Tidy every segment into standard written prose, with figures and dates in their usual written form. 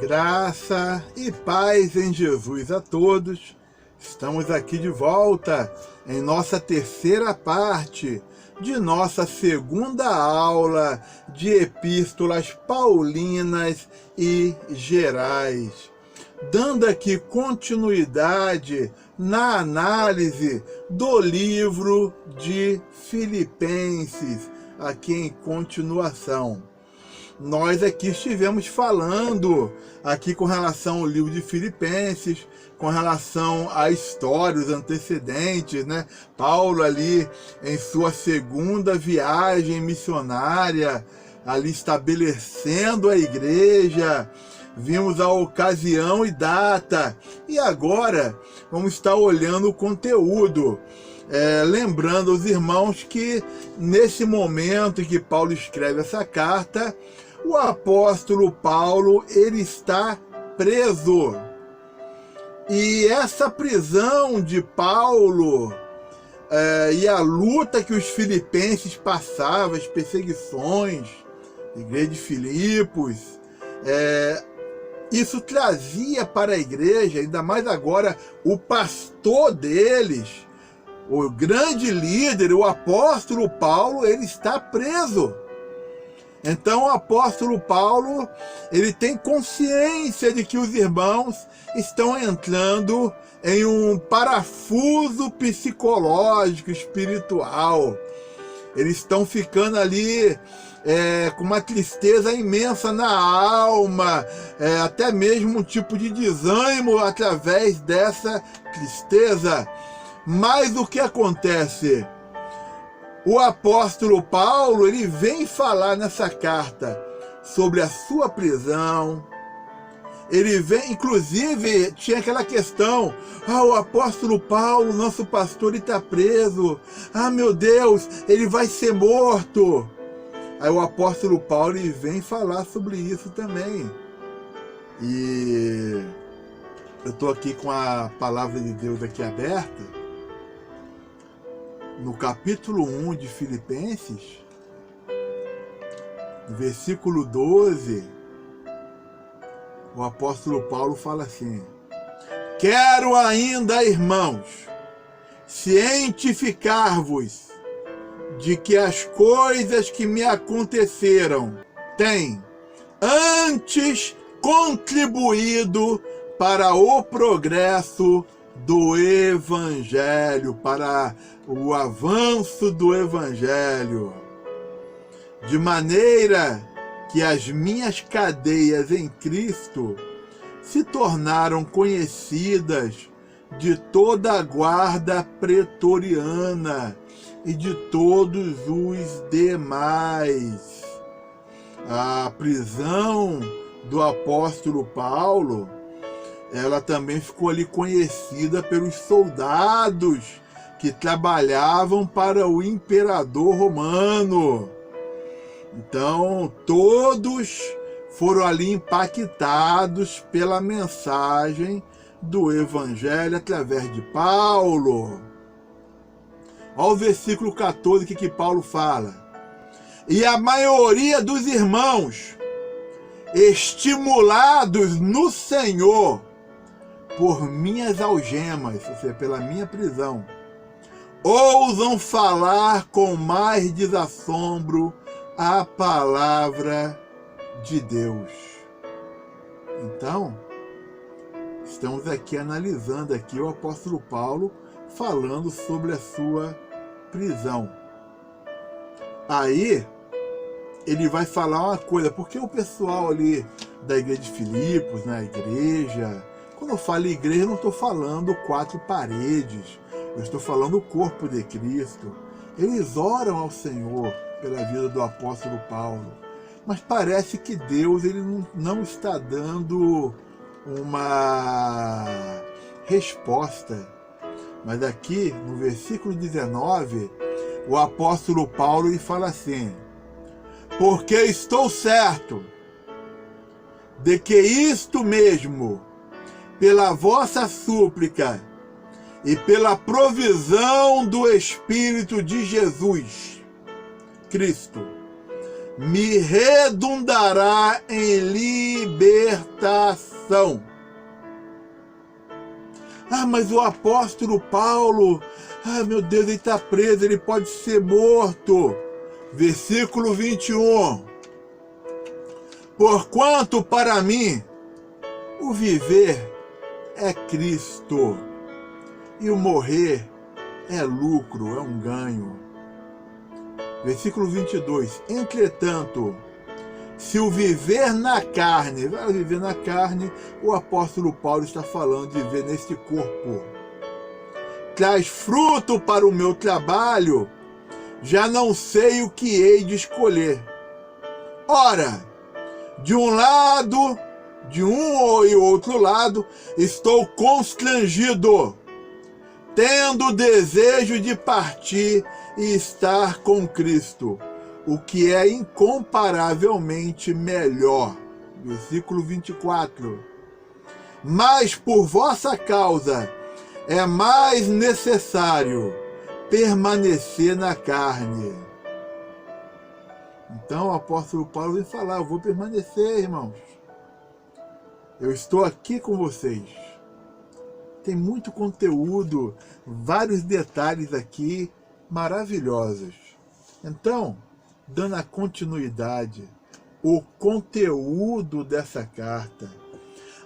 Graça e paz em Jesus a todos. Estamos aqui de volta em nossa terceira parte de nossa segunda aula de epístolas paulinas e gerais, dando aqui continuidade na análise do livro de Filipenses, aqui em continuação. Nós aqui estivemos falando aqui com relação ao livro de Filipenses, com relação à história, os antecedentes, né? Paulo ali em sua segunda viagem missionária, ali estabelecendo a igreja. Vimos a ocasião e data. E agora vamos estar olhando o conteúdo. Lembrando aos irmãos que nesse momento em que Paulo escreve essa carta, o apóstolo Paulo, ele está preso. E essa prisão de Paulo e a luta que os filipenses passavam, as perseguições, a igreja de Filipos, isso trazia para a igreja, ainda mais agora, o pastor deles, o grande líder, o apóstolo Paulo, ele está preso. Então o apóstolo Paulo, ele tem consciência de que os irmãos estão entrando em um parafuso psicológico, espiritual. Eles estão ficando ali com uma tristeza imensa na alma, até mesmo um tipo de desânimo através dessa tristeza. Mas o que acontece? O apóstolo Paulo, ele vem falar nessa carta sobre a sua prisão. Ele vem, inclusive, tinha aquela questão, o apóstolo Paulo, nosso pastor, ele está preso. Meu Deus, ele vai ser morto. Aí o apóstolo Paulo, ele vem falar sobre isso também. E eu estou aqui com a palavra de Deus aqui aberta. No capítulo 1 de Filipenses, no versículo 12, o apóstolo Paulo fala assim: quero ainda, irmãos, cientificar-vos de que as coisas que me aconteceram têm antes contribuído para o progresso do Evangelho, para o avanço do Evangelho, de maneira que as minhas cadeias em Cristo se tornaram conhecidas de toda a guarda pretoriana e de todos os demais. A prisão do apóstolo Paulo, ela também ficou ali conhecida pelos soldados que trabalhavam para o imperador romano. Então, todos foram ali impactados pela mensagem do Evangelho através de Paulo. Olha o versículo 14 que Paulo fala. E a maioria dos irmãos, estimulados no Senhor, por minhas algemas, ou seja, pela minha prisão, ousam falar com mais desassombro a palavra de Deus. Então, estamos aqui analisando aqui o apóstolo Paulo falando sobre a sua prisão. Aí, ele vai falar uma coisa, porque o pessoal ali da igreja de Filipos, na igreja, quando eu falo igreja, eu não estou falando 4 paredes, eu estou falando o corpo de Cristo. Eles oram ao Senhor pela vida do apóstolo Paulo, mas parece que Deus ele não está dando uma resposta. Mas aqui, no versículo 19, o apóstolo Paulo ele fala assim: porque estou certo de que isto mesmo, pela vossa súplica e pela provisão do Espírito de Jesus Cristo, me redundará em libertação. Mas o apóstolo Paulo, meu Deus, ele está preso, ele pode ser morto. Versículo 21. Porquanto para mim o viver é Cristo e o morrer é lucro, é um ganho. Versículo 22. Entretanto, se o viver na carne, vai viver na carne, o apóstolo Paulo está falando de viver neste corpo, traz fruto para o meu trabalho, já não sei o que hei de escolher. Ora, de um lado, de um e outro lado, estou constrangido, tendo o desejo de partir e estar com Cristo, o que é incomparavelmente melhor. Versículo 24. Mas por vossa causa é mais necessário permanecer na carne. Então o apóstolo Paulo vem falar, eu vou permanecer, irmãos. Eu estou aqui com vocês. Tem muito conteúdo, vários detalhes aqui maravilhosos. Então, dando a continuidade, o conteúdo dessa carta,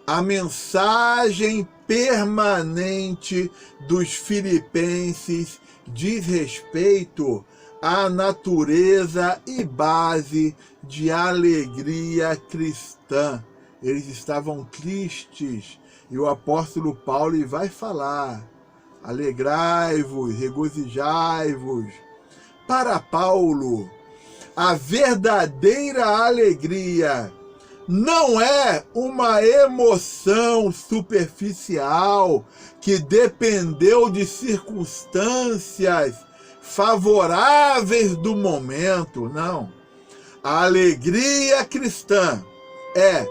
a mensagem permanente dos filipenses diz respeito à natureza e base de alegria cristã. Eles estavam tristes e o apóstolo Paulo vai falar: alegrai-vos, regozijai-vos. Para Paulo, a verdadeira alegria não é uma emoção superficial que dependeu de circunstâncias favoráveis do momento, não. A alegria cristã é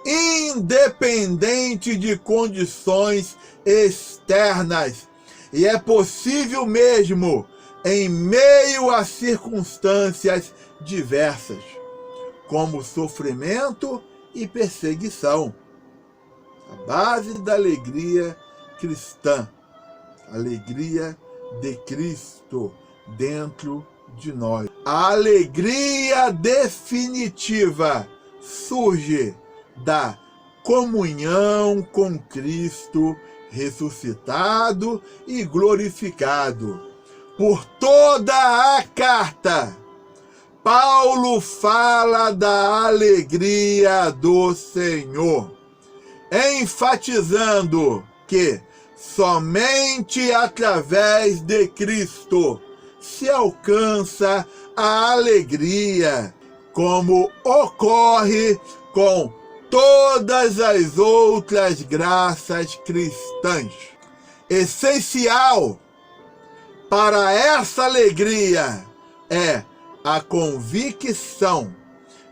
independente de condições externas e é possível mesmo em meio a circunstâncias diversas, como sofrimento e perseguição. A base da alegria cristã, alegria de Cristo dentro de nós. A alegria definitiva surge da comunhão com Cristo ressuscitado e glorificado. Por toda a carta, Paulo fala da alegria do Senhor, enfatizando que somente através de Cristo se alcança a alegria, como ocorre com todas as outras graças cristãs. Essencial para essa alegria é a convicção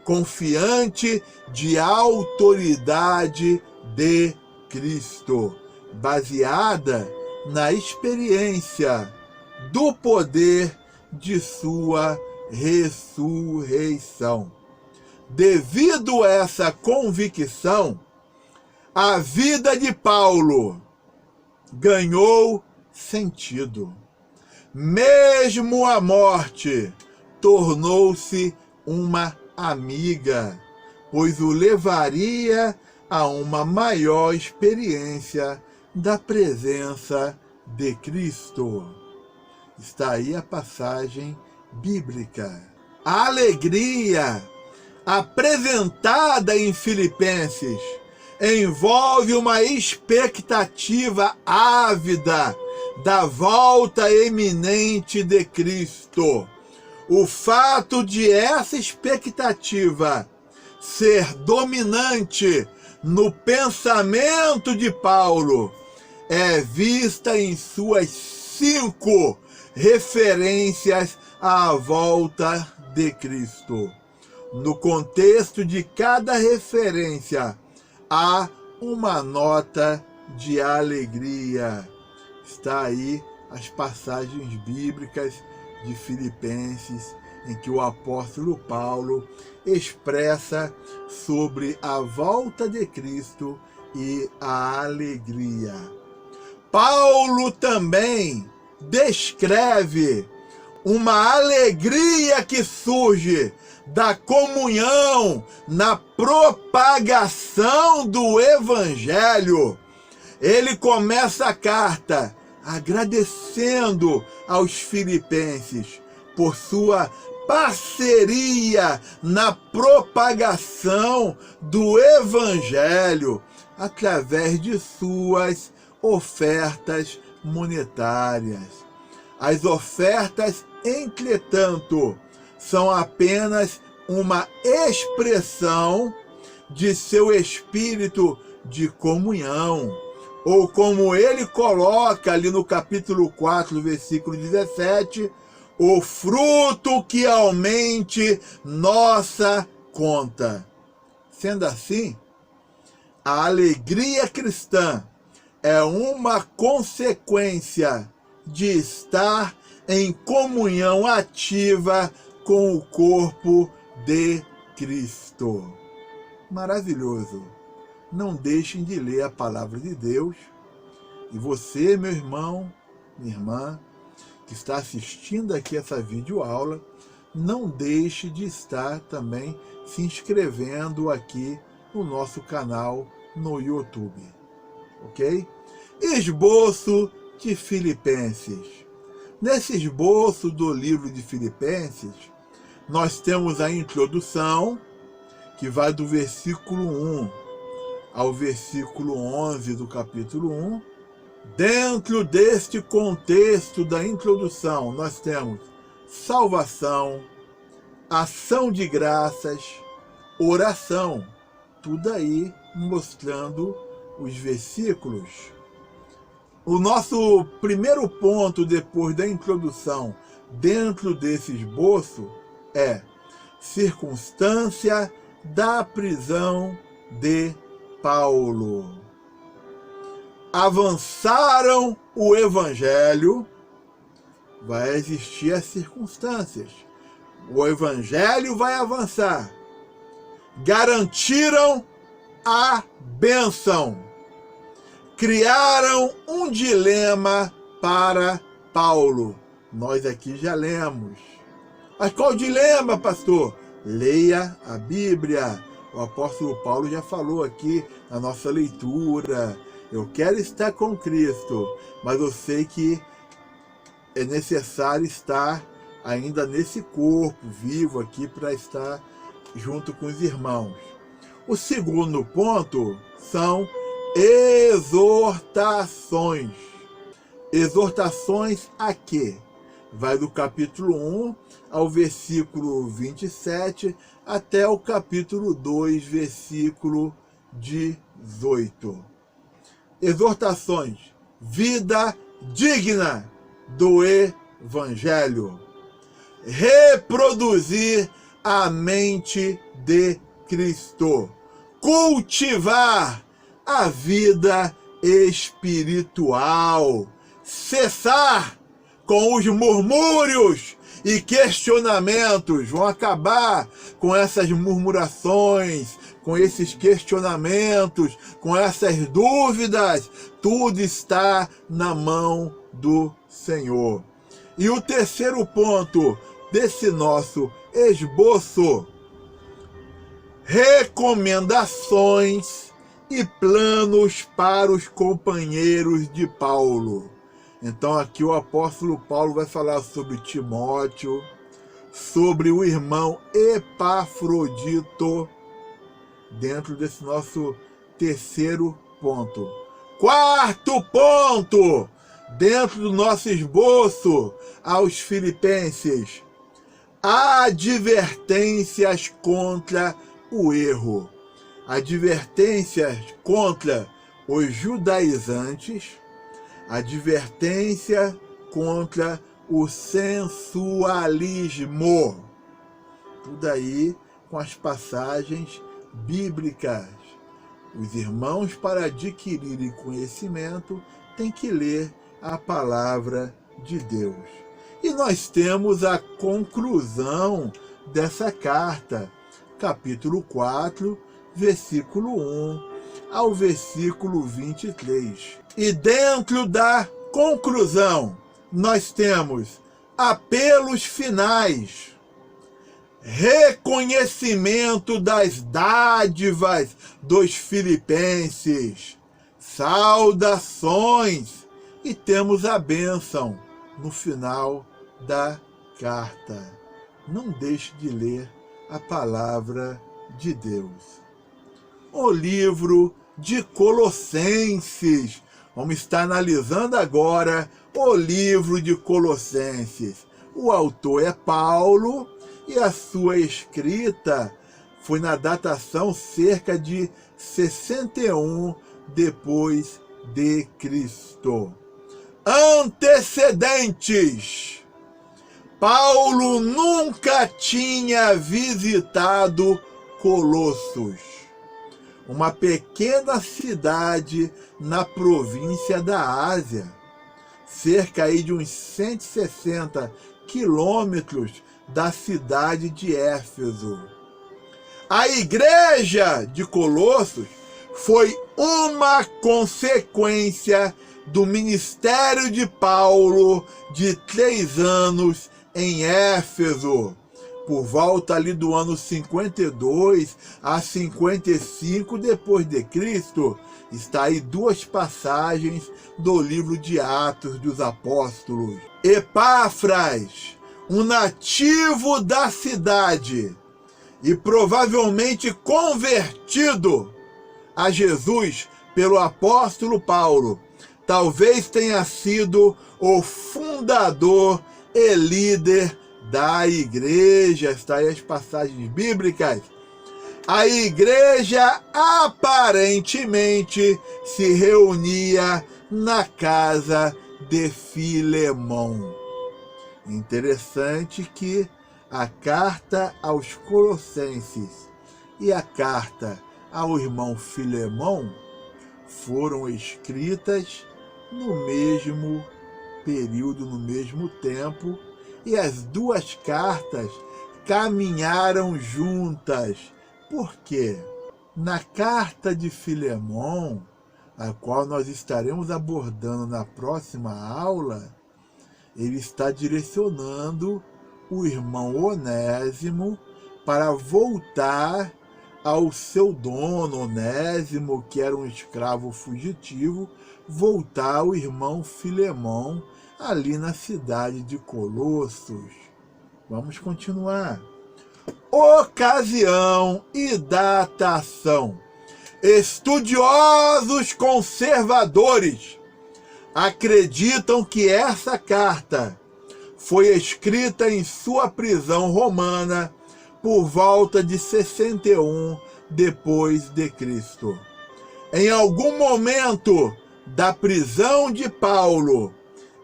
confiante de autoridade de Cristo, baseada na experiência do poder de sua ressurreição. Devido a essa convicção, a vida de Paulo ganhou sentido. Mesmo a morte tornou-se uma amiga, pois o levaria a uma maior experiência da presença de Cristo. Está aí a passagem bíblica. A alegria apresentada em Filipenses envolve uma expectativa ávida da volta eminente de Cristo. O fato de essa expectativa ser dominante no pensamento de Paulo é vista em suas 5 referências à volta de Cristo. No contexto de cada referência, há uma nota de alegria. Está aí as passagens bíblicas de Filipenses em que o apóstolo Paulo expressa sobre a volta de Cristo e a alegria. Paulo também descreve uma alegria que surge da comunhão na propagação do Evangelho. Ele começa a carta agradecendo aos filipenses por sua parceria na propagação do Evangelho através de suas ofertas monetárias. As ofertas, entretanto, são apenas uma expressão de seu espírito de comunhão, ou como ele coloca ali no capítulo 4, versículo 17, o fruto que aumente nossa conta. Sendo assim, a alegria cristã é uma consequência de estar em comunhão ativa com o corpo de Cristo. Maravilhoso! Não deixem de ler a palavra de Deus. E você, meu irmão, minha irmã, que está assistindo aqui essa videoaula, não deixe de estar também se inscrevendo aqui no nosso canal no YouTube. Ok? Esboço de Filipenses. Nesse esboço do livro de Filipenses, nós temos a introdução, que vai do versículo 1 ao versículo 11 do capítulo 1. Dentro deste contexto da introdução, nós temos salvação, ação de graças, oração. Tudo aí mostrando os versículos. O nosso primeiro ponto depois da introdução dentro desse esboço é circunstância da prisão de Paulo. Avançaram o Evangelho, vai existir as circunstâncias. O Evangelho vai avançar. Garantiram a bênção. Criaram um dilema para Paulo. Nós aqui já lemos. Mas qual dilema, pastor? Leia a Bíblia. O apóstolo Paulo já falou aqui na nossa leitura. Eu quero estar com Cristo, mas eu sei que é necessário estar ainda nesse corpo vivo aqui para estar junto com os irmãos. O segundo ponto são exortações. Exortações a quê? Vai do capítulo 1 ao versículo 27 até o capítulo 2, versículo 18. Exortações, vida digna do Evangelho. Reproduzir a mente de Cristo. Cultivar a vida espiritual. Cessar com os murmúrios e questionamentos. Vão acabar com essas murmurações, com esses questionamentos, com essas dúvidas. Tudo está na mão do Senhor. E o terceiro ponto desse nosso esboço: recomendações e planos para os companheiros de Paulo. Então aqui o apóstolo Paulo vai falar sobre Timóteo, sobre o irmão Epafrodito, dentro desse nosso terceiro ponto. Quarto ponto, dentro do nosso esboço aos filipenses: advertências contra o erro. Advertências contra os judaizantes, advertência contra o sensualismo. Tudo aí com as passagens bíblicas. Os irmãos, para adquirirem conhecimento, têm que ler a palavra de Deus. E nós temos a conclusão dessa carta, capítulo 4, versículo 1 ao versículo 23. E dentro da conclusão, nós temos apelos finais, reconhecimento das dádivas dos filipenses, saudações, e temos a bênção no final da carta. Não deixe de ler a palavra de Deus. O livro de Colossenses. Vamos estar analisando agora o livro de Colossenses. O autor é Paulo e a sua escrita foi na datação cerca de 61 depois de Cristo. Antecedentes. Paulo nunca tinha visitado Colossos, uma pequena cidade na província da Ásia, cerca aí de uns 160 quilômetros da cidade de Éfeso. A igreja de Colossos foi uma consequência do ministério de Paulo de 3 anos em Éfeso, por volta ali do ano 52 a 55 depois de Cristo. Está aí 2 passagens do livro de Atos dos Apóstolos. Epáfras, um nativo da cidade e provavelmente convertido a Jesus pelo apóstolo Paulo, talvez tenha sido o fundador e líder da igreja. Está aí as passagens bíblicas. A igreja aparentemente se reunia na casa de Filemão. Interessante que a carta aos Colossenses e a carta ao irmão Filemão foram escritas no mesmo período, no mesmo tempo, e as 2 cartas caminharam juntas. Por quê? Na carta de Filemão, a qual nós estaremos abordando na próxima aula, ele está direcionando o irmão Onésimo para voltar ao seu dono. Onésimo, que era um escravo fugitivo, voltar ao irmão Filemão ali na cidade de Colossos. Vamos continuar. Ocasião e datação. Estudiosos conservadores acreditam que essa carta foi escrita em sua prisão romana por volta de 61 depois de Cristo. Em algum momento da prisão de Paulo,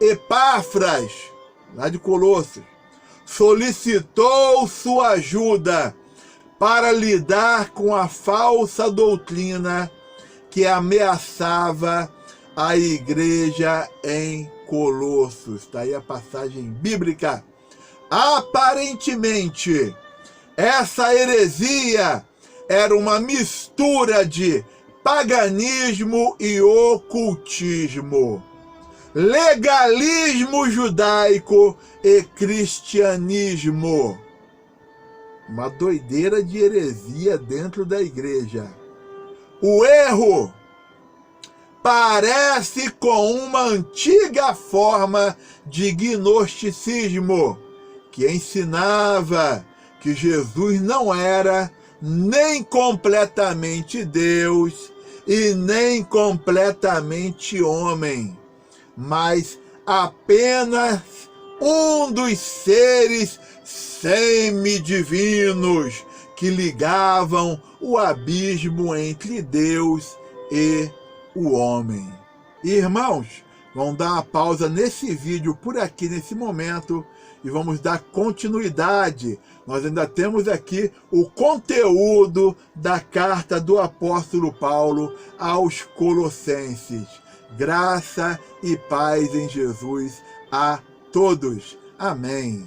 Epáfras, lá de Colossos, solicitou sua ajuda para lidar com a falsa doutrina que ameaçava a igreja em Colossos. Está aí a passagem bíblica. Aparentemente, essa heresia era uma mistura de paganismo e ocultismo, legalismo judaico e cristianismo. Uma doideira de heresia dentro da igreja. O erro parece com uma antiga forma de gnosticismo que ensinava que Jesus não era nem completamente Deus e nem completamente homem, mas apenas um dos seres semidivinos que ligavam o abismo entre Deus e o homem. Irmãos, vamos dar uma pausa nesse vídeo por aqui, nesse momento, e vamos dar continuidade. Nós ainda temos aqui o conteúdo da carta do apóstolo Paulo aos Colossenses. Graça e paz em Jesus a todos. Amém.